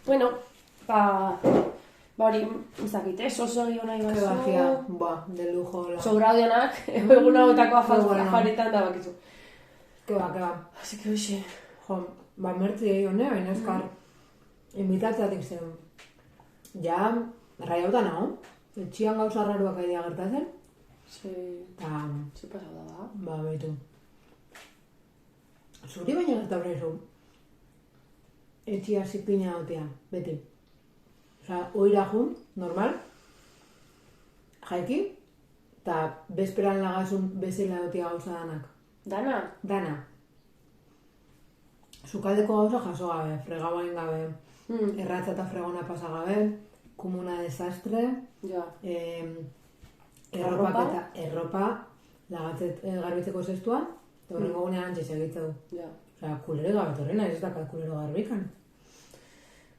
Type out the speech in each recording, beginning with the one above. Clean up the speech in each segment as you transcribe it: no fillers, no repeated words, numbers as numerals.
Bueno, ba hori, ez dakit, oso egin nahi Qué magia, de lujo. Sobrado dionak, egun hauetako afaritan da bakizu. Que va. Así que hoxe. Jo, mertzi egin hone, baina eskar invitatzatik zen. Ja, raiauta nago. Etxian gauza raruak aidea gertatzen. Sí pasau da. Ba, behitu. Zuri baina gertaura izu. Etxia zipina dautea, beti. Osa, oira jun, normal. Jaiki. Eta bezperan lagazun bezala dautea gauza danak. Dana. Sukaldeko gauza jaso gabe, fregabain gabe. Erratza eta fregona pasa gabe. Komuna desastre. Ja. Erropa lagatzet garbitzeko zestua. Eta horrengo gunean antxe segitzeu. Ja. Osa, kulero gabe torrena, ez dakat kulero garbikan.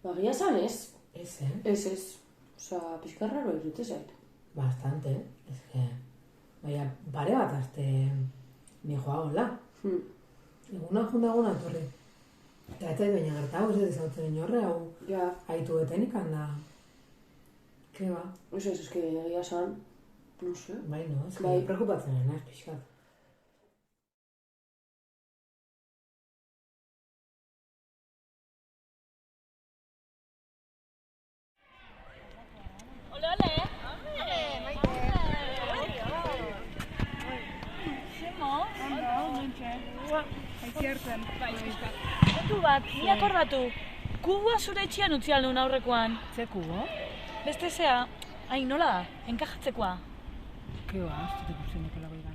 Bagia zan ez. Ez. Osa, pixka raro irute zait. Bastante, ez que... Baina, bare bat azte... Ni joa hola. Eguna junda torri. Eta ez baina gertago, ez ezautzen inorre, hau... Ja. Aitu etenik handa... Ke ba? Ez que egia zan... No sé. Bai, no, ez que preocupatzen ez pixkat. Kontu bat, ni akordatu. Kubua zure etxian utzi aldun aurrekoan. Ze kubo? Beste zea, nola da, enkajatzekoa. Ke ba, ez dut ikusten ekolako ikan.